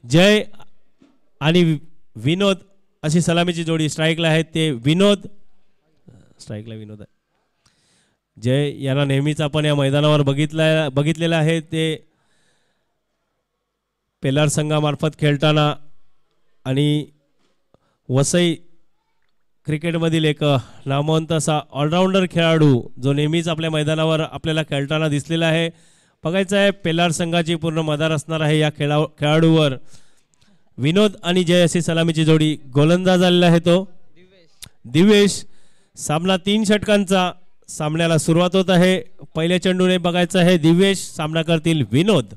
जय आणि विनोद अशी सलामीची जोडी स्ट्राईकला आहे ते विनोद स्ट्राईकला विनोद आहे. जय यांना नेहमीच आपण या मैदानावर बघितलेलं आहे. ते पेलार संघामार्फत खेळताना आणि वसई क्रिकेटमधील एक नामवंत असा ऑलराऊंडर खेळाडू जो नेहमीच आपल्या मैदानावर आपल्याला खेळताना दिसलेला आहे. बघायचं आहे पेलार संघाची पूर्ण मदार असणार आहे या खेळाडूवर. विनोद आणि जय अशी सलामीची जोडी. गोलंदाज आलेला आहे तो दिवेश. सामना 3 षटकांचा. सामन्याला सुरुवात होत आहे. पहिल्या चेंडूने बघायचं आहे दिवेश. सामना करतील विनोद.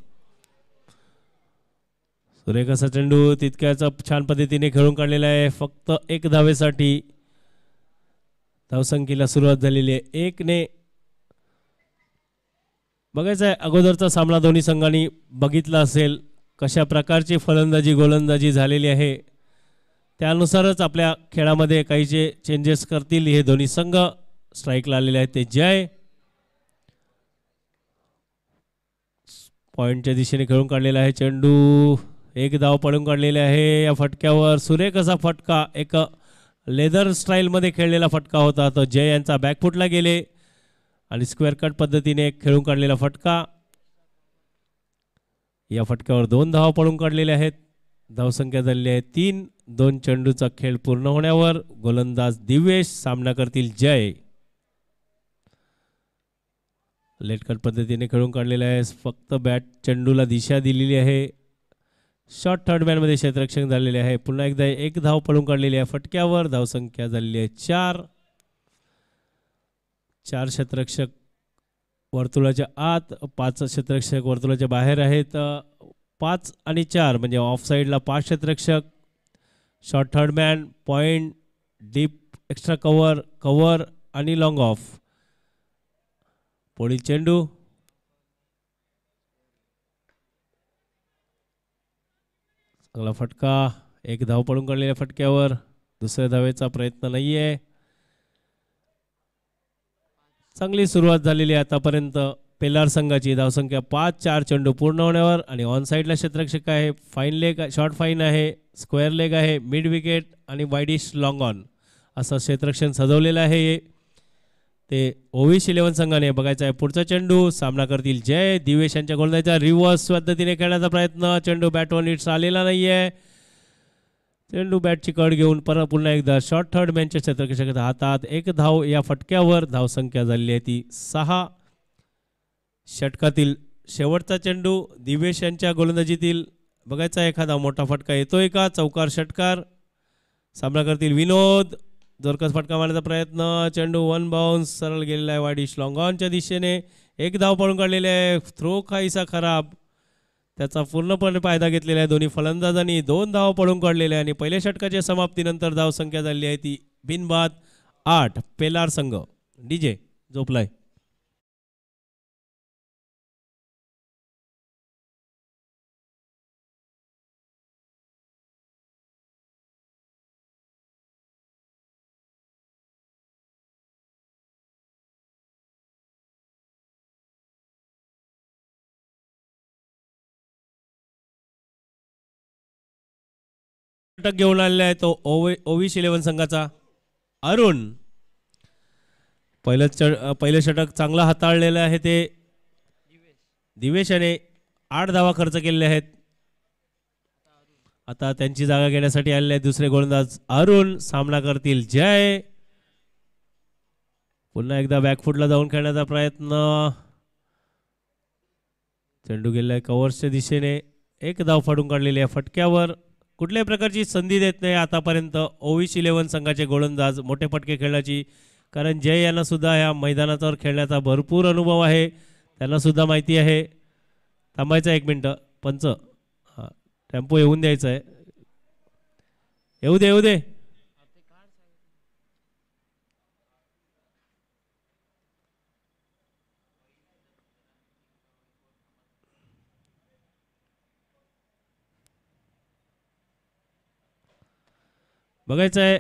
सुरेख असा चेंडू तितक्याच छान पद्धतीने खेळून काढलेला आहे. फक्त 1 धावेसाठी धावसंख्येला सुरुवात झालेली आहे 1 ने. बघायचं आहे अगोदरचा सामना दोन्ही संघांनी बघितला असेल कशा प्रकारची फलंदाजी गोलंदाजी झालेली आहे. त्यानुसारच आपल्या खेळामध्ये काहीचे चेंजेस करतील हे दोन्ही संघ. स्ट्राईकला आलेले आहेत ते जय. पॉइंटच्या दिशेने खेळून काढलेला आहे चेंडू. 1 धाव पडून काढलेले आहे. या फटक्यावर सुरेख असा फटका एक लेदर स्टाईलमध्ये खेळलेला फटका होता. तो जय यांचा बॅकफुटला गेले आणि स्क्वेअर कट पद्धतीने खेळून काढलेला फटका. या फटक्यावर 2 धाव पडून काढलेले आहेत. धावसंख्या झालेली आहे 3. 2 चेंडूचा खेळ पूर्ण होण्यावर गोलंदाज दिवेश. सामना करतील जय. लेट कट पद्धतीने खेळून काढलेला आहे. फक्त बॅट चेंडूला दिशा दिलेली आहे. शॉर्ट थर्ड मॅनमध्ये क्षेत्ररक्षण झालेले आहे. पुन्हा एकदा 1 धाव पडून काढलेली आहे फटक्यावर. धावसंख्या झालेली आहे 4. 4 क्षेत्ररक्षक वर्तुळाच्या आत, 5 क्षेत्ररक्षक वर्तुळाच्या बाहेर आहेत. 5 आणि 4 म्हणजे ऑफ साईडला 5 क्षेत्ररक्षक. Short third man, point, deep extra cover, cover आणि लॉंग ऑफ. पुढील चेंडू. चांगला फटका. 1 धाव पडून काढलेल्या फटक्यावर. दुसऱ्या धावेचा प्रयत्न नाही आहे. चांगली सुरुवात झालेली आहे आतापर्यंत पेलार संघाची. धावसंख्या 5. 4 चेंडू पूर्ण होण्यावर आणि ऑन साईडला क्षेत्ररक्षक आहे. फाईन लेग, शॉर्ट फाईन आहे, स्क्वेअर लेग आहे, मिड विकेट आणि वाईडिश लॉंग ऑन असं क्षेत्ररक्षण सजवलेलं आहे. ते ओविश 11 संघाने बघायचं आहे. पुढचा चेंडू. सामना करतील जय. दिवेश यांच्या गोलंदाजीचा रिव्हर्स पद्धतीने खेळण्याचा प्रयत्न. चेंडू बॅटवर नीट आलेला नाही आहे. चेंडू बॅटची कड घेऊन पुन्हा एकदा शॉर्ट थर्ड मॅनच्या क्षेत्ररक्षकाच्या हातात. 1 धाव या फटक्यावर. धावसंख्या झालेली आहे ती 6. षटकातील शेवटचा चेंडू. दिवेश यांच्या गोलंदाजीतील बघायचा एखादा मोठा फटका येतोय का. चौकार षटकार. सामना करतील विनोद. जोरकस फटका मारण्याचा प्रयत्न. चेंडू 1 बाउन्स सरळ गेलेला आहे वाईडिश लॉंग ऑनच्या दिशेने. 1 धाव पडून काढलेले आहे. थ्रो काहीसा खराब. त्याचा पूर्णपणे फायदा घेतलेला आहे दोन्ही फलंदाजांनी. 2 धाव पडून काढलेले आहे आणि पहिल्या षटकाच्या समाप्तीनंतर धावसंख्या झाली आहे ती बिनबाद 8. पेलार संघ. डीजे झोपलाय. षटक घेऊन आलेला आहे तो ओविश 11 संघाचा अरुण. पहिलं षटक चांगला हाताळलेलं आहे ते दिवेश याने. 8 धावा खर्च केलेले आहेत. आता त्यांची जागा घेण्यासाठी आलेले आहेत दुसरे गोलंदाज अरुण. सामना करतील जय. पुन्हा एकदा बॅकफुटला जाऊन खेळण्याचा प्रयत्न. चेंडू गेलाय कव्हर्सच्या दिशेने. 1 धाव फाडून काढलेली आहे फटक्यावर. कुठल्याही प्रकारची संधी देत नाही आतापर्यंत ओविश 11 संघाचे गोलंदाज मोठे फटके खेळण्याची. कारण जय यांना सुद्धा या मैदानावर खेळण्याचा भरपूर अनुभव आहे. त्यांना सुद्धा माहिती आहे. थांबायचं 1 मिनटं. पंच हां टेम्पो येऊन द्यायचा आहे. येऊ दे येऊ दे. बघायचं आहे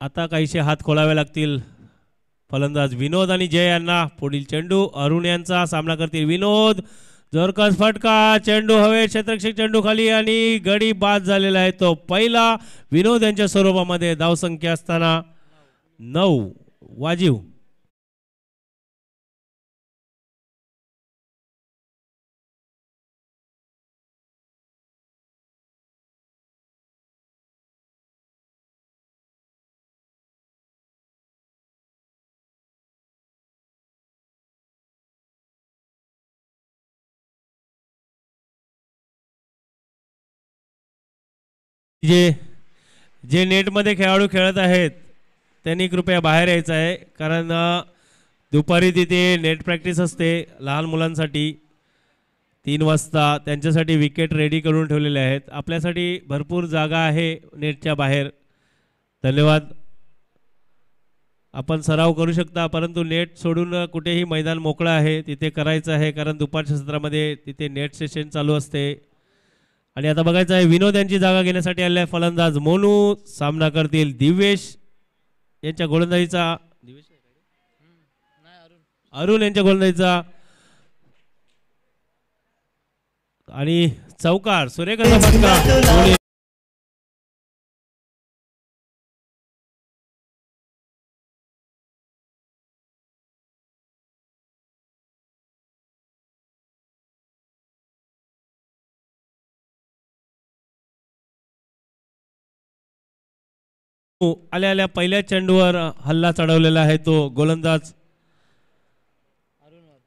आता काहीशे हात खोलावे लागतील फलंदाज विनोद आणि जय यांना. पुढील चेंडू. अरुण यांचा. सामना करतील विनोद. जोरकस फटका, चेंडू हवे, क्षेत्ररक्षक चेंडू खाली आणि गडी बाद झालेला आहे. तो पहिला विनोद यांच्या स्वरूपामध्ये धावसंख्या असताना 9. वाजीव जे जे नेटमध्ये खेळाडू खेळत आहेत त्यांनी कृपया बाहेर यायचं आहे, कारण दुपारी तिथे नेट प्रॅक्टिस असते लहान मुलांसाठी 3 वाजता. त्यांच्यासाठी विकेट रेडी करून ठेवलेले आहेत. आपल्यासाठी भरपूर जागा आहे नेटच्या बाहेर. धन्यवाद. आपण सराव करू शकता, परंतु नेट सोडून कुठेही मैदान मोकळं आहे तिथे करायचं आहे, कारण दुपारच्या सत्रामध्ये तिथे नेट सेशन चालू असते. आणि आता बघायचं आहे विनोद यांची जागा घेण्यासाठी आलेला आहे फलंदाज मोनू. सामना करतील दिवेश यांच्या गोलंदाजीचा, अरुण यांच्या गोलंदाजीचा आणि चौकार सुरेख असा फटका. आल्या आल्या पहिल्या चेंडूवर हल्ला चढवलेला आहे तो गोलंदाज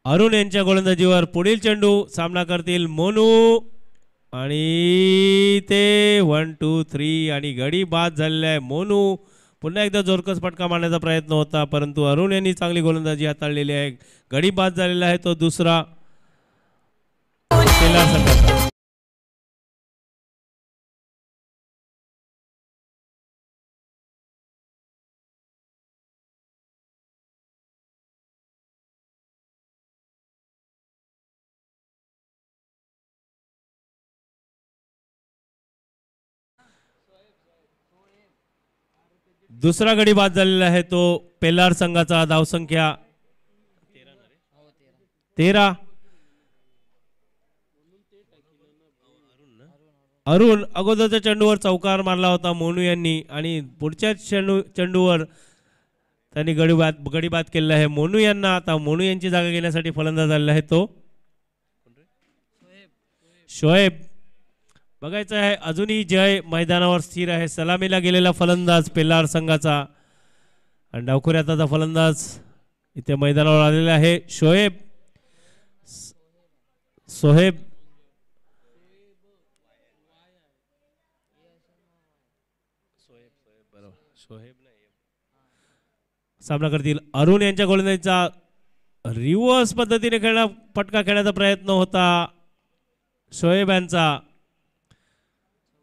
अरुण यांच्या गोलंदाजीवर. पुढील चेंडू सामना करतील मोनू आणि ते 1 2 3 आणि गडी बाद झालेला आहे. मोनू पुन्हा एकदा जोरकस फटका मारण्याचा प्रयत्न होता, परंतु अरुण यांनी चांगली गोलंदाजी हाताळलेली आहे. गडी बाद झालेला आहे तो दुसरा. दुसरा गडी बाद झालेला आहे तो पेलार संघाचा. धावसंख्या 13. अरुण अगोदरच्या चेंडूवर चौकार मारला होता मोनू यांनी आणि पुढच्या चेंडूवर त्यांनी गडी बाद केलेला आहे मोनू यांना. आता मोनू यांची जागा घेण्यासाठी फलंदाज आलेला आहे तो शोएब. बघायचं आहे अजूनही जय मैदानावर स्थिर आहे. सलामीला गेलेला फलंदाज पेलार संघाचा आणि डावखुऱ्यात आता फलंदाज इथे मैदानावर आलेला आहे शोएब. सोहेब सामना करतील अरुण यांच्या गोलंदाजीचा. रिव्हर्स पद्धतीने फटका खेळण्याचा प्रयत्न होता शोएब यांचा.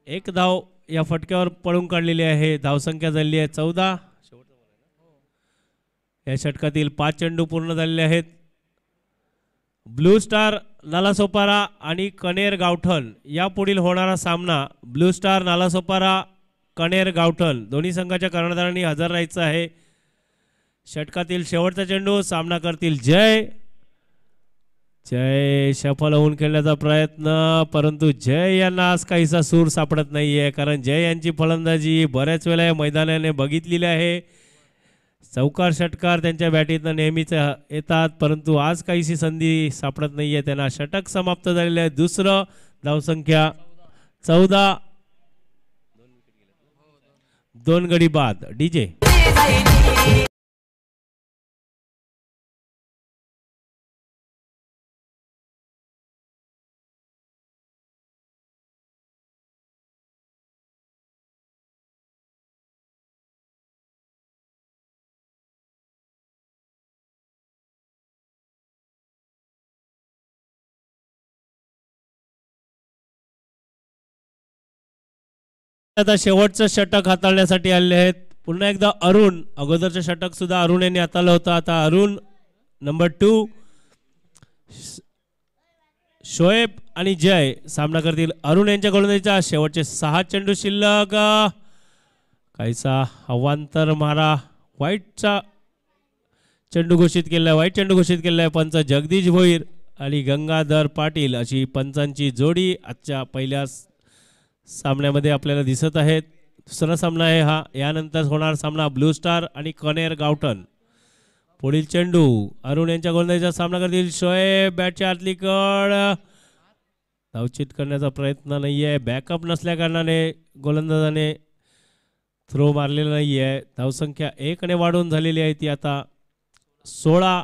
1 धाव या फटक्यावर पळून काढलेली आहे. धावसंख्या झालेली आहे 14. या षटकातील 5 चेंडू पूर्ण झालेले आहेत. ब्लू स्टार नालासोपारा आणि कणेर गावठण या पुढील होणारा सामना ब्लू स्टार नालासोपारा कणेर गावठण दोन्ही संघाच्या कर्णधारांनी हजर राहायचं आहे. षटकातील शेवटचा चेंडू सामना करतील जय. जय सफल होऊन खेळण्याचा प्रयत्न, परंतु जय यांना आज काहीसा सूर सापडत नाहीये, कारण जय यांची फलंदाजी बऱ्याच वेळा या मैदानाने बघितलेली आहे. चौकार षटकार त्यांच्या बॅटीतनं नेहमीच येतात, परंतु आज काहीशी संधी सापडत नाहीये त्यांना. षटक समाप्त झालेले आहे. दुसरं. धावसंख्या 14. 2 गडी बाद. डीजे आता शेवटचं षटक हाताळण्यासाठी आले आहेत. पुन्हा एकदा अरुण. अगोदरचं षटक सुद्धा अरुण यांनी हाताळलं होतं. आता अरुण नंबर 2 शोएब आणि जय सामना करतील अरुण यांच्या गोलंदाजीचा. शेवटचे 6 चेंडू शिल्लक. काहीसा अवांतर मारा. वाईटचा चेंडू घोषित केला आहे. वाईट चेंडू घोषित केला आहे पंच जगदीश भोईर. आणि गंगाधर पाटील अशी पंचांची जोडी आजच्या पहिल्या सामन्यामध्ये आपल्याला दिसत आहेत. दुसरा सामना आहे हा. यानंतर होणार सामना ब्लू स्टार आणि कनेर गावठण. पुढील चेंडू अरुण यांच्या गोलंदाजीचा सामना करतील. शोएब बॅटच्या आतली कड धावचित करण्याचा प्रयत्न नाही आहे. बॅकअप नसल्या कारणाने गोलंदाजाने थ्रो मारलेला नाही आहे. धावसंख्या 1 ने वाढून झालेली आहे ती आता 16.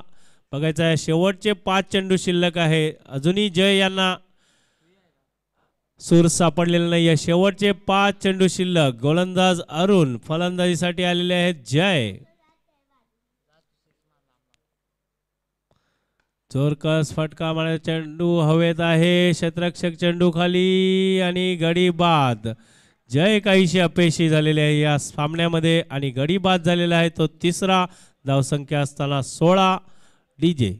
बघायचं आहे शेवटचे 5 चेंडू शिल्लक आहे. अजूनही जय यांना सूर सापडलेला नाही आहे. शेवटचे 5 चेंडू शिल्लक. गोलंदाज अरुण, फलंदाजीसाठी आलेले आहेत जय. जोरकस फटका मारणारा चेंडू हवेत आहे. क्षेत्ररक्षक चेंडू खाली आणि गडी बाद. जय काहीशी अपयशी झालेले आहे या सामन्यामध्ये आणि गडी बाद झालेला आहे तो तिसरा. धावसंख्या असताना 16. डीजे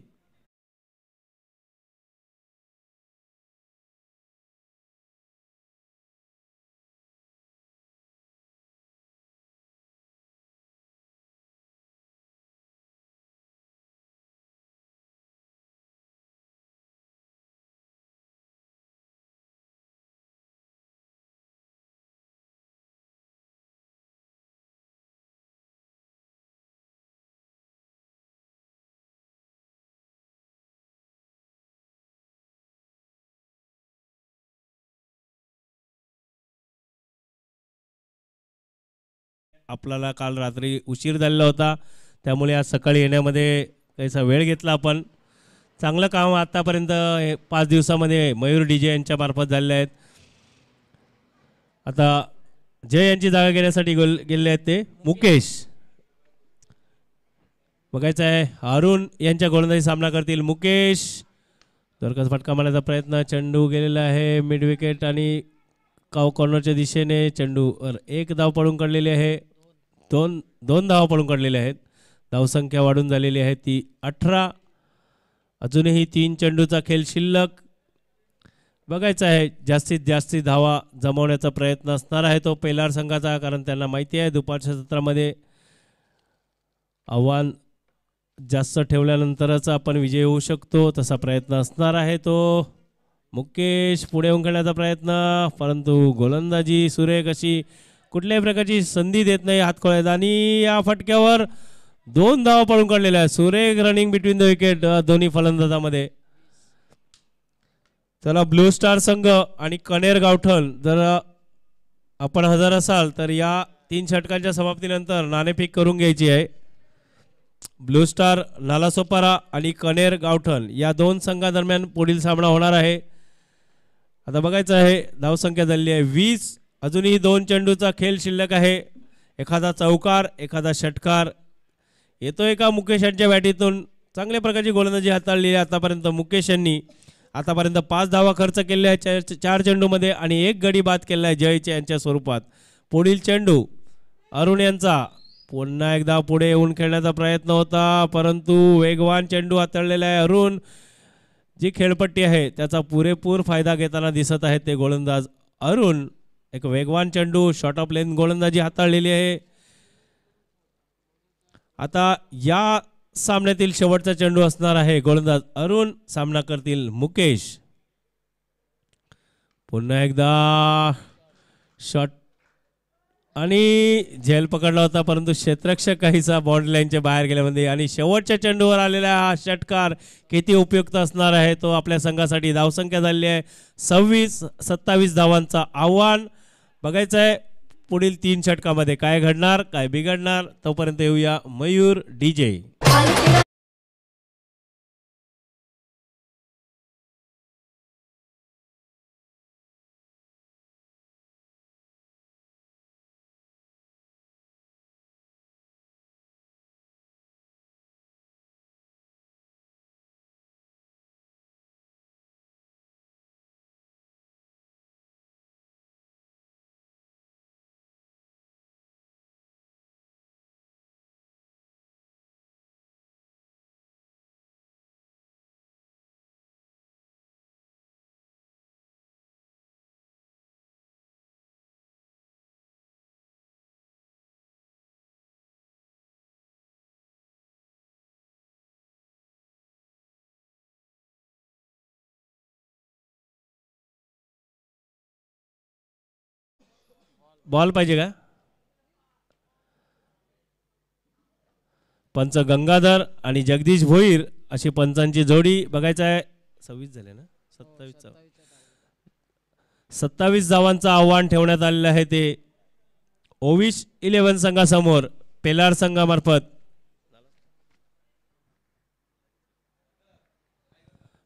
आपल्याला काल रात्री उशीर झालेला होता त्यामुळे आज सकाळी येण्यामध्ये काहीसा वेळ घेतला. आपण चांगलं काम आतापर्यंत 5 दिवसामध्ये मयूर डीजे यांच्या मार्फत झालेले आहेत. आता जय यांची जागा घेण्यासाठी गेलेले आहेत ते मुकेश. बघायचं आहे अरुण यांच्या गोलंदाजी सामना करतील मुकेश. जोरकस फटका मारण्याचा प्रयत्न. चेंडू गेलेला आहे मिड विकेट आणि कॉर्नरच्या दिशेने. चेंडूवर 1 धाव पडून काढलेली आहे. दोन धावा पडून काढलेले आहेत. धावसंख्या वाढून झालेली आहे ती 18. अजूनही 3 चेंडूचा खेळ शिल्लक. बघायचं आहे जास्तीत जास्त धावा जमवण्याचा प्रयत्न असणार आहे तो पेलार संघाचा, कारण त्यांना माहिती आहे दुपारच्या सत्रामध्ये आव्हान जास्त ठेवल्यानंतरच आपण विजय होऊ शकतो. तसा प्रयत्न असणार आहे तो. मुकेश पुढे येऊन खेळण्याचा प्रयत्न, परंतु गोलंदाजी सुरेख अशी कुठल्याही प्रकारची संधी देत नाही हातखोळ्यात आणि या फटक्यावर 2 धावा पडून काढलेल्या आहेत. सुरेख रनिंग बिटवीन द विकेट दोन्ही फलंदाजामध्ये. चला ब्लू स्टार संघ आणि कनेर गावठण जर आपण हजर असाल तर या 3 षटकांच्या समाप्तीनंतर नाणेफेक करून घ्यायची आहे. ब्लू स्टार नालासोपारा आणि कनेर गावठण या 2 संघादरम्यान पुढील सामना होणार आहे. आता बघायचं आहे धावसंख्या झाली आहे 20. अजूनही 2 चेंडूचा खेळ शिल्लक आहे. एखादा चौकार एखादा षटकार येतोय का मुकेश यांच्या बॅटीतून. चांगल्या प्रकारची गोलंदाजी हाताळली आहे आतापर्यंत मुकेश यांनी. आतापर्यंत 5 धावा खर्च केल्या आहेत 4 चेंडूमध्ये आणि 1 गडी बाद केला आहे जयच्या यांच्या स्वरूपात. पुढील चेंडू अरुण यांचा. पुन्हा एकदा पुढे येऊन खेळण्याचा प्रयत्न होता, परंतु वेगवान चेंडू हाताळलेला आहे अरुण. जी खेळपट्टी आहे त्याचा पुरेपूर फायदा घेताना दिसत आहेत ते गोलंदाज अरुण. एक वेगवान चेंडू शॉर्ट ऑफ लेंथ गोलंदाजी हाताळलेली आहे. आता या सामन्यातील शेवटचा चेंडू असणार आहे. गोलंदाज अरुण, सामना करतील मुकेश. पुन्हा एकदा शॉट आणि झेल पकडला होता, परंतु क्षेत्ररक्षक काहीसा बाउंड्री लाईनच्या बाहेर गेल्यामध्ये. आणि शेवटच्या चेंडूवर आलेला हा षटकार किती उपयुक्त असणार आहे तो आपल्या संघासाठी. धावसंख्या झाली आहे 26-27 धावांचा आव्हान. बघायचं आहे पुढील 3 षटकामध्ये काय घडणार काय बिघडणार. तोपर्यंत येऊया मयूर डीजे. बॉल पाहिजे का? पंच गंगाधर आणि जगदीश भोईर अशी पंचांची जोडी बघायचं आहे. 26 झाले ना, 27 धावांचं आव्हान ठेवण्यात आलेलं आहे. ते ओविश 11 संघासमोर पेलार संघामार्फत.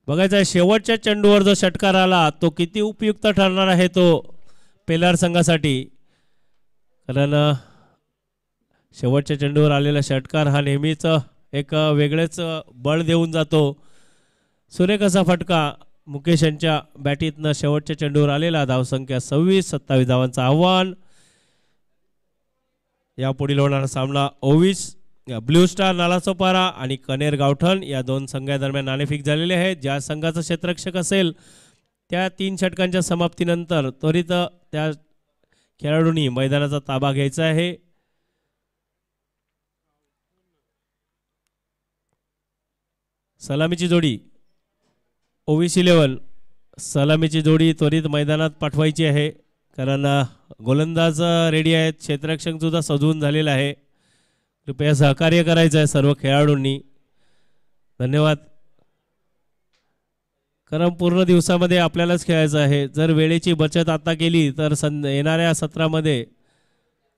बघायचं आहे शेवटच्या चेंडूवर जो षटकार आला तो किती उपयुक्त ठरणार आहे तो पेलार संघासाठी. कारण शेवटच्या चेंडूवर आलेला षटकार हा नेहमीच एक वेगळेच बळ देऊन जातो. सुरेख असा फटका मुकेश यांच्या बॅटीतनं शेवटच्या चेंडूवर आलेला. धावसंख्या 26, 27 धावांचं आव्हान. यापुढील होणारा सामना ओविस ब्ल्यू स्टार नालासोपारा आणि कनेर गावठण या दोन संघादरम्यान नाणेफेक झालेले आहेत. ज्या संघाचा क्षेत्ररक्षक असेल त्या 3 षटकांच्या समाप्तीनंतर त्वरित त्या खेळाडूंनी मैदानाचा ताबा घ्यायचा आहे. सलामीची जोडी ओविस 11 सलामीची जोडी त्वरित मैदानात पाठवायची आहे. कारण गोलंदाज रेडी आहेत, क्षेत्ररक्षक सुद्धा सजवून झालेला आहे. कृपया सहकार्य करायचं आहे सर्व खेळाडूंनी. धन्यवाद. कारण पूर्ण दिवसामध्ये आपल्यालाच खेळायचं आहे. जर वेळेची बचत आता केली तर येणाऱ्या सत्रामध्ये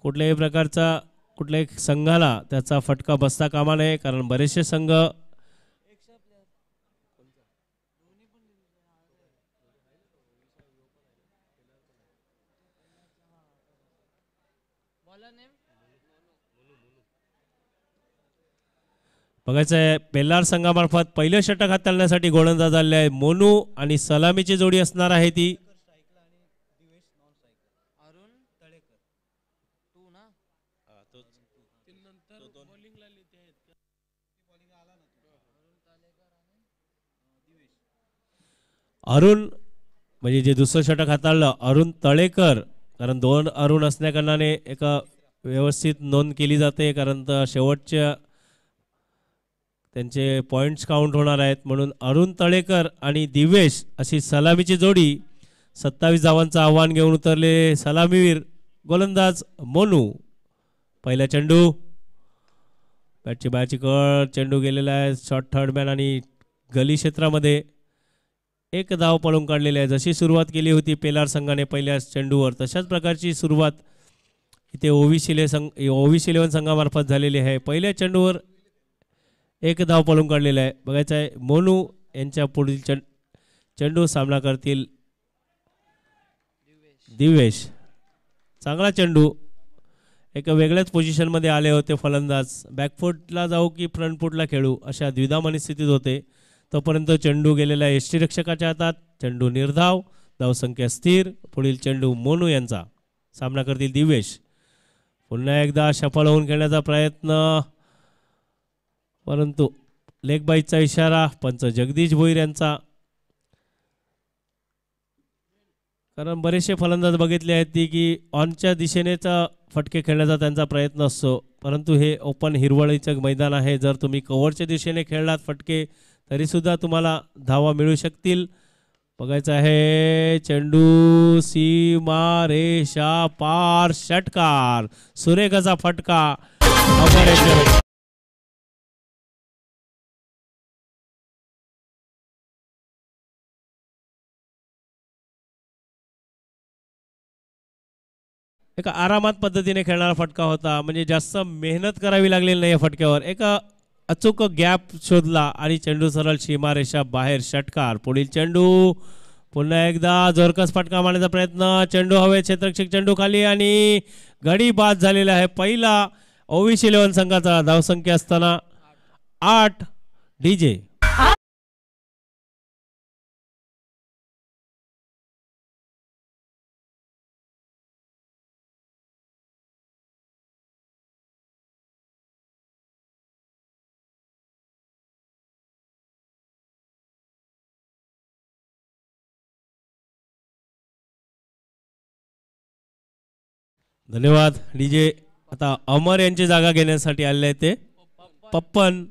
कुठल्याही प्रकारचा कुठल्याही संघाला त्याचा फटका बसता कामा नये. कारण बरेचसे संघ बघायचं आहे. पेल्लार संघामार्फत पहिलं षटक हाताळण्यासाठी गोलंदाज आले आहे मोनू आणि सलामीची जोडी असणार आहे ती अरुण, म्हणजे जे दुसरं षटक हाताळलं अरुण तळेकर. कारण 2 अरुण असण्याकारणाने एक व्यवस्थित नोंद केली जाते. कारण शेवटच्या त्यांचे पॉईंट्स काउंट होणार आहेत. म्हणून अरुण तळेकर आणि दिवेश अशी सलामीची जोडी. 27 धावांचं आव्हान घेऊन उतरले सलामीवीर गोलंदाज मोनू. पहिला चेंडू बॅटची बाहेरची कळ, चेंडू गेलेला आहे शॉर्ट थर्डमॅन आणि गली क्षेत्रामध्ये. 1 धाव पळून काढलेली आहे. जशी सुरुवात केली होती पेलार संघाने पहिल्या चेंडूवर तशाच प्रकारची सुरुवात इथे ओविस 11 संघामार्फत झालेली आहे. पहिल्या चेंडूवर 1 धाव पळून काढलेला आहे. बघायचं आहे मोनू यांच्या पुढील चेंडू सामना करतील दिवेश. चांगला चेंडू. एक वेगळ्याच पोझिशनमध्ये आले होते फलंदाज. बॅकफूटला जाऊ की फ्रंट फूटला खेळू अशा द्विधा मनस्थितीत होते. तोपर्यंत चेंडू गेलेला यष्टीरक्षकाच्या हातात. चेंडू निर्धाव, धावसंख्या स्थिर. पुढील चेंडू मोनू यांचा. सामना करतील दिवेश. पुन्हा एकदा सफल होऊन खेळण्याचा प्रयत्न, परंतु लेग बाईचा इशारा पंच जगदीश भोईर यांचा. कारण बरेचसे फलंदाज बघितले आहेत की ऑनच्या दिशेनेच फटके खेळण्याचा त्यांचा प्रयत्न असतो. परंतु हे ओपन हिरवळीचं मैदान आहे. जर तुम्ही कव्हरच्या दिशेने खेळलात फटके तरीसुद्धा तुम्हाला धावा मिळू शकतील. बघायचं आहे चेंडू सीमा रेषा पार, षटकार. सुरेख असा फटका. एका आरामात पद्धतीने खेळणारा फटका होता. म्हणजे जास्त मेहनत करावी लागलेली नाही या फटक्यावर. एक अचूक गॅप शोधला आणि चेंडू सरळ सीमारेषा बाहेर, षटकार. पुढील चेंडू पुन्हा एकदा जोरकस फटका मारण्याचा प्रयत्न. चेंडू हवे, क्षेत्ररक्षक चेंडू खाली आणि गडी बाद झालेला आहे. पहिला ओविस 11 संघाचा. धावसंख्या असताना 8. डीजे धन्यवाद. डीजे आता अमर यांची जागा घेण्यासाठी आलेले आहेत ते पप्पन.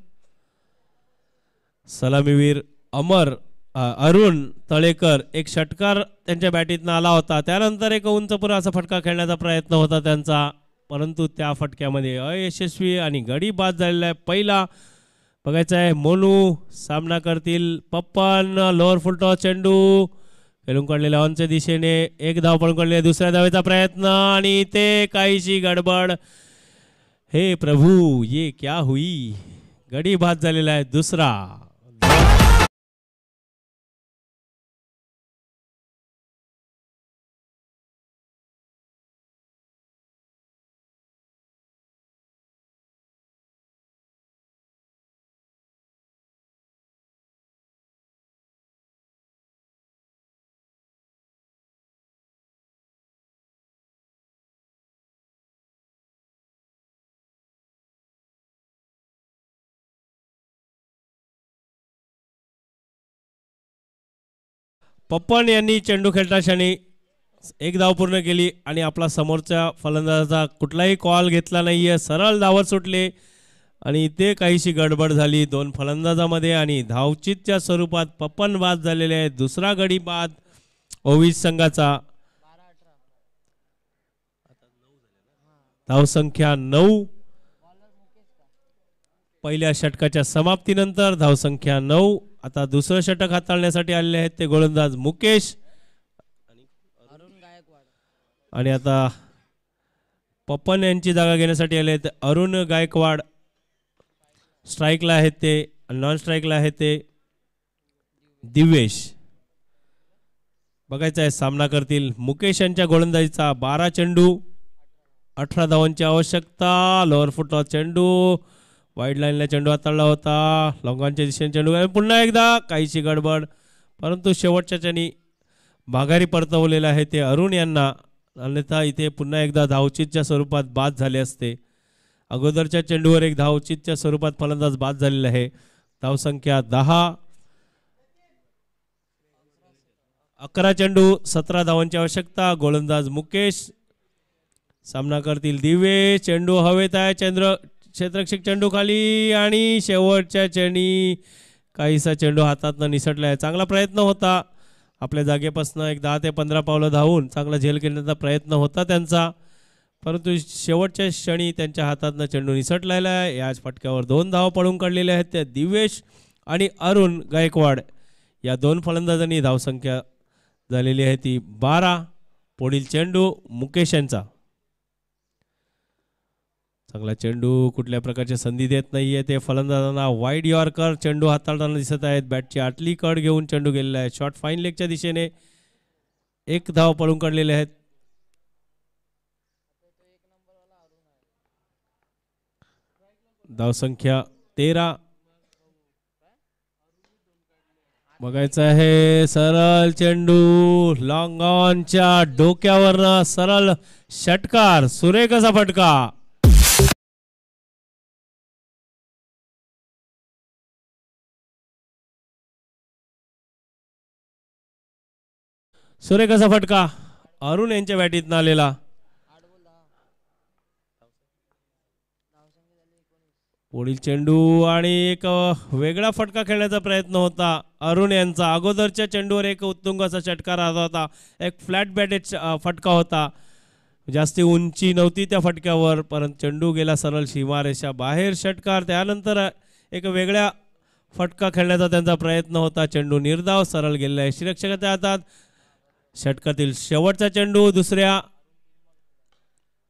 सलामीवीर अमर अरुण तळेकर एक षटकार त्यांच्या बॅटीतनं आला होता. त्यानंतर एक उंचपुरा असा फटका खेळण्याचा प्रयत्न होता त्यांचा, परंतु त्या फटक्यामध्ये अयशस्वी आणि गडी बाद झालेला आहे. पहिला बघायचा आहे मोनू सामना करतील पप्पन. लोअर फुल टॉस चेंडू खेळून काढलेल्या ऑनच्या दिशेने एक धाव पळून काढले. दुसऱ्या धावेचा प्रयत्न आणि ते काहीशी गडबड. हे प्रभू ये क्या हुई. गडी बाद झालेला आहे दुसरा. पप्पन यांनी चेंडू खेळता क्षणी एक धाव पूर्ण केली आणि आपला समोरच्या फलंदाजाचा कुठलाही कॉल घेतला नाहीये. सरळ धावत सुटले आणि इथे काहीशी गडबड झाली दोन फलंदाजामध्ये आणि धावचीतच्या स्वरूपात पप्पन बाद झालेले आहे. दुसरा गडी बाद ओवीस संघाचा. धावसंख्या 9. पहिल्या षटकाच्या समाप्तीनंतर धावसंख्या 9. आता दुसरं षटक हाताळण्यासाठी आलेले आहेत ते गोलंदाज मुकेश आणि आता पप्पन यांची जागा घेण्यासाठी आले आहेत अरुण गायकवाड. स्ट्राईकला आहेत ते, नॉन स्ट्राईकला आहेत ते दिवेश. बघायचं आहे सामना करतील मुकेश यांच्या गोलंदाजीचा. 12 चेंडू 18 धावांची आवश्यकता. लोअर फुट टॉस चेंडू वाईड लाईनला चेंडू हाताळला होता. लॉंगांच्या दिशेने चेंडू पुन्हा एकदा काहीशी गडबड, परंतु शेवटच्या क्षणी माघारी परतवलेलं आहे ते अरुण यांना. अन्यथा इथे पुन्हा एकदा धावचीतच्या स्वरूपात बाद झाले असते. अगोदरच्या चेंडूवर एक धावचीतच्या स्वरूपात फलंदाज बाद झालेला आहे. धावसंख्या 10. 11 चेंडू 17 धावांची आवश्यकता. गोलंदाज मुकेश. सामना करतील दिवेश. चेंडू हवेत आहे. क्षेत्ररक्षक चेंडू खाली आणि शेवटच्या क्षणी काहीसा चेंडू हातातनं निसटला आहे. चांगला प्रयत्न होता आपल्या जागेपासून एक 10 ते 15 पावलं धावून चांगला झेल घेण्याचा प्रयत्न होता त्यांचा, परंतु शेवटच्या क्षणी त्यांच्या हातातनं चेंडू निसटलेला आहे. याच फटक्यावर 2 धावा पळून काढलेले आहेत त्या दिवेश आणि अरुण गायकवाड या दोन फलंदाजांनी. धावसंख्या झालेली आहे ती 12. पुढील चेंडू मुकेश यांचा. चांगला चेंडू कुठल्या प्रकारची संधी देत नाहीये ते फलंदाजांना. वाईड यॉर्कर चेंडू हाताळताना दिसत आहेत. बॅटची आतली कड घेऊन चेंडू गेलेला आहे. शॉर्ट फाईन लेगच्या दिशेने एक धाव पळून काढलेले आहेत. धावसंख्या 13. बघायचं आहे सरळ चेंडू लॉंग ऑनच्या डोक्यावरनं सरळ षटकार. सुरेख असा फटका. सुरेख असा फटका अरुण यांच्या बॅटीतनं आलेला. पुढील चेंडू आणि एक वेगळा फटका खेळण्याचा प्रयत्न होता अरुण यांचा. अगोदरच्या चेंडूवर एक उत्तुंग असा षटकार आला होता. एक फ्लॅट बॅटेड फटका होता. जास्ती उंची नव्हती त्या फटक्यावर, परंतु चेंडू गेला सरळ सीमारेषा बाहेर. षटकार. त्यानंतर एक वेगळ्या फटका खेळण्याचा त्यांचा प्रयत्न होता. चेंडू निर्धाव सरळ गेलेला आहे श्रीरक्षकाच्या हातात. षटकातील शेवटचा चेंडू दुसऱ्या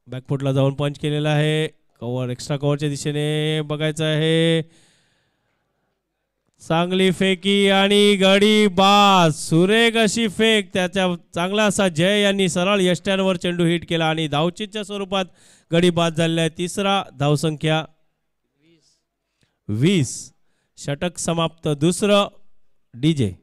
बॅकफुटला जाऊन पंच केलेला आहे. कव्हर एक्स्ट्रा कव्हरच्या दिशेने बघायचं आहे. चांगली फेकी आणि गडी बाद. सुरेख अशी फेक. त्याच्या चांगला असा जय यांनी सरळ यष्ट्यांवर चेंडू हिट केला आणि धावचीतच्या स्वरूपात गडी बाद झालेला आहे. तिसरा. धावसंख्या 20. षटक समाप्त. दुसरं. डीजे.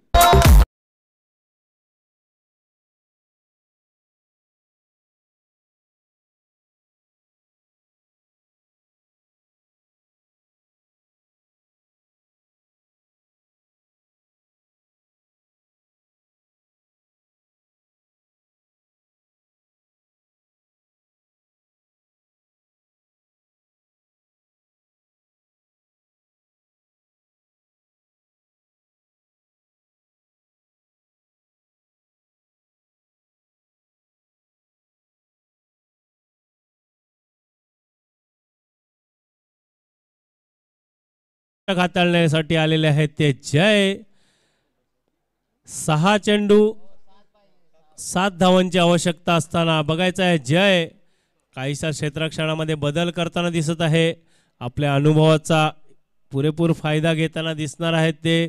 हाताळण्यासाठी आलेले आहेत ते जय. 6 चेंडू 7 धावांची आवश्यकता असताना बघायचं आहे जय काहीसा क्षेत्ररक्षणामध्ये बदल करताना दिसत आहे. आपल्या अनुभवाचा पुरेपूर फायदा घेताना दिसणार आहेत ते.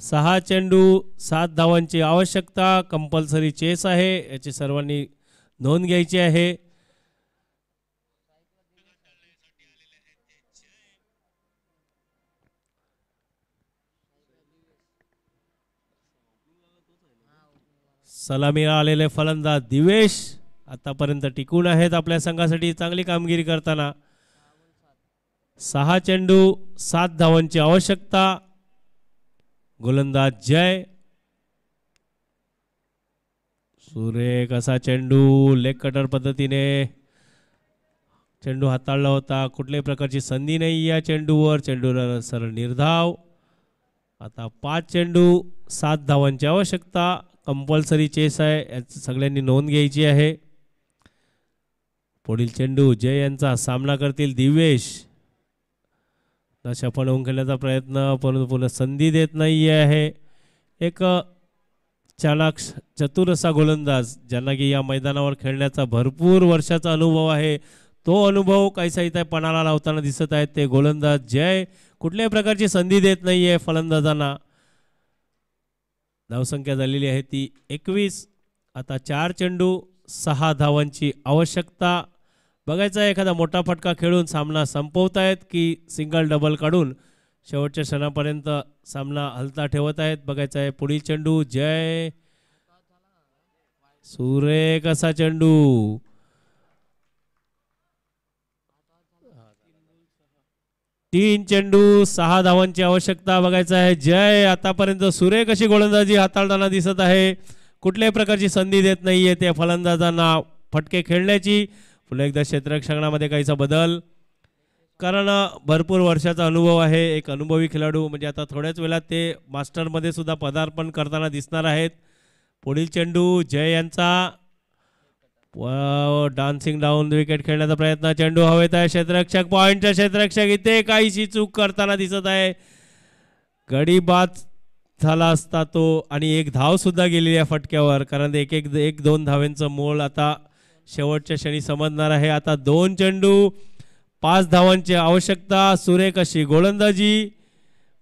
6 चेंडू 7 धावांची आवश्यकता. कंपल्सरी चेस आहे, याची सर्वांनी नोंद घ्यायची आहे. सलामीला आलेले फलंदाज दिवेश आतापर्यंत टिकून आहेत आपल्या संघासाठी चांगली कामगिरी करताना. 6 चेंडू 7 धावांची आवश्यकता. गोलंदाज जय. सुरेख असा चेंडू लेग कटर पद्धतीने चेंडू हाताळला होता. कुठल्याही प्रकारची संधी नाही या चेंडूवर. चेंडूवर सरळ निर्धाव. आता 5 चेंडू 7 धावांची आवश्यकता. कंपल्सरी चेस आहे, याची सगळ्यांनी नोंद घ्यायची आहे. पुढील चेंडू जय यांचा सामना करतील दिवेश. नशा होऊन खेळण्याचा प्रयत्न परंतु पुन्हा संधी देत नाही आहे. एक चालाक चतुर असा गोलंदाज ज्यांना की या मैदानावर खेळण्याचा भरपूर वर्षाचा अनुभव आहे. तो अनुभव काहीसा इथे पणाला लावताना दिसत आहेत ते गोलंदाज जय. कुठल्याही प्रकारची संधी देत नाही आहे फलंदाजांना. धावसंख्या झालेली आहे ती 21. आता 4 चेंडू 6 धावांची आवश्यकता. बघायचा आहे एखादा मोठा फटका खेळून सामना संपवतायत की सिंगल डबल काढून शेवटच्या क्षणापर्यंत सामना हलता ठेवत आहेत. बघायचा आहे पुढील चेंडू जय. सुरेख असा चेंडू. 3 चेंडू 6 धावांची आवश्यकता. बघायचा आहे जय आतापर्यंत सुरेख अशी गोलंदाजी हाताळताना दिसत आहे. कुठल्याही प्रकारची संधी देत नाहीये त्या फलंदाजांना फटके खेळण्याची. पुन्हा एकदा क्षेत्ररक्षणामध्ये काहीसा बदल, कारण भरपूर वर्षाचा अनुभव आहे. एक अनुभवी खेळाडू म्हणजे आता थोड्याच वेळात ते मास्टरमध्ये सुद्धा पदार्पण करताना दिसणार आहेत. पुढील चेंडू जय यांचा. डान्सिंग डाऊन विकेट खेळण्याचा प्रयत्न. चेंडू हवेत आहे. क्षेत्ररक्षक पॉइंटच्या क्षेत्ररक्षक इथे काहीशी चूक करताना दिसत आहे. गडी बाद झाला असता तो आणि एक धाव सुद्धा गेलेली आहे फटक्यावर, कारण एक दोन धावांचं मोल आता शेवटच्या क्षणी समजणार आहे. आता 2 चेंडू 5 धावांची आवश्यकता. सुरेख अशी गोलंदाजी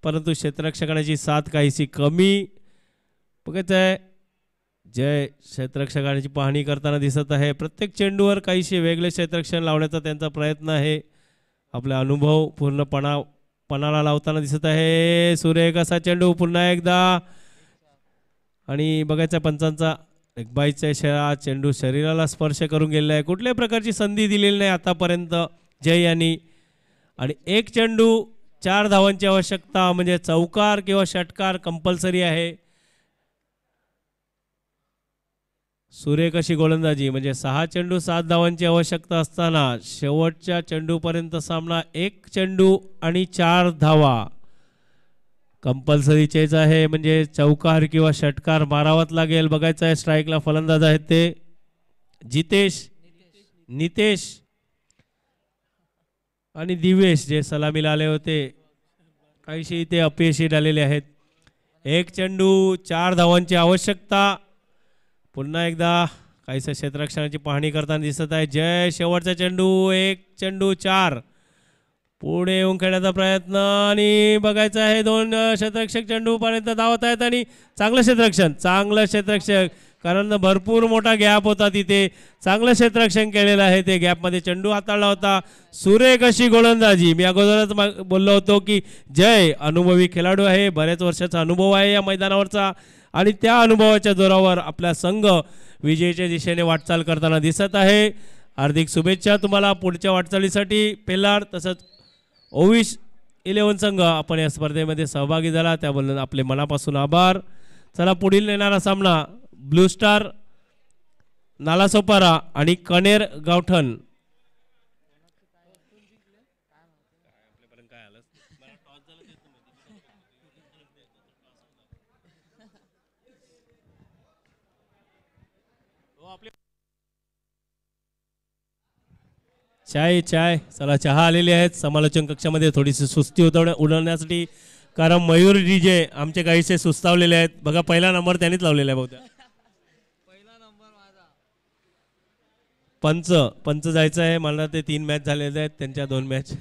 परंतु क्षेत्ररक्षकाची साथ काहीशी कमी. बघायचं आहे जय क्षेत्ररक्षकाची पाहणी करताना दिसत आहे. प्रत्येक चेंडूवर काहीशी वेगळे क्षेत्ररक्षण लावण्याचा त्यांचा प्रयत्न आहे. आपला अनुभव पणाला लावताना दिसत आहे. सुरेख असा चेंडू पुन्हा एकदा आणि बघायचा पंचांचा एक बाईचा चेंडू शरीराला स्पर्श करून गेलेला आहे. कुठल्याही प्रकारची संधी दिलेली नाही आतापर्यंत जय यांनी. आणि 1 चेंडू 4 धावांची आवश्यकता म्हणजे चौकार किंवा षटकार कंपल्सरी आहे. सुरेख अशी गोलंदाजी म्हणजे 6 चेंडू 7 धावांची आवश्यकता असताना शेवटच्या चेंडूपर्यंत सामना 1 चेंडू आणि 4 धावा कंपल्सरी चेज आहे, म्हणजे चौकार किंवा षटकार मारावाच लागेल. बघायचं आहे स्ट्राईकला फलंदाज आहेत ते जितेश, नितेश आणि दिवेश जे सलामीला आले होते. काहीशी ते अपयशी झालेले आहेत. 1 चेंडू 4 धावांची आवश्यकता. पुन्हा एकदा काहीसं क्षेत्ररक्षणाची पाहणी करताना दिसत आहे जय. शेवटचा चेंडू 1 चेंडू 4 पुढे येऊन खेळण्याचा प्रयत्न आणि बघायचं आहे 2 क्षेत्ररक्षक चेंडू पर्यंत धावत आहेत आणि चांगलं क्षेत्ररक्षक कारण भरपूर मोठा गॅप होता तिथे. चांगलं क्षेत्ररक्षण केलेलं आहे. ते गॅपमध्ये चेंडू हाताळला होता. सुरेख अशी गोलंदाजी. मी अगोदरच बोललो होतो की जय अनुभवी खेळाडू आहे, बऱ्याच वर्षाचा अनुभव आहे या मैदानावरचा आणि त्या अनुभवाच्या जोरावर आपला संघ विजयाच्या दिशेने वाटचाल करताना दिसत आहे. हार्दिक शुभेच्छा तुम्हाला पुढच्या वाटचालीसाठी. पेलार तसंच ओविश 11 संघ आपण या स्पर्धेमध्ये सहभागी झाला त्याबद्दल आपले मनापासून आभार. चला पुढील येणारा सामना ब्लू स्टार नालासोपारा आणि कनेर गावठण. चाय चाय चला चहा आलेली आहेत समालोचन कक्षामध्ये थोडीशी सुस्ती उडवण्यासाठी कारण मयूर डीजे आमचे काहीसे सुस्तावलेले आहेत बघा पहिला नंबर त्यांनीच लावलेला आहे बहुतेक पंच पंच जायचं आहे मला ते 3 मॅच झालेले आहेत त्यांच्या 2 मॅच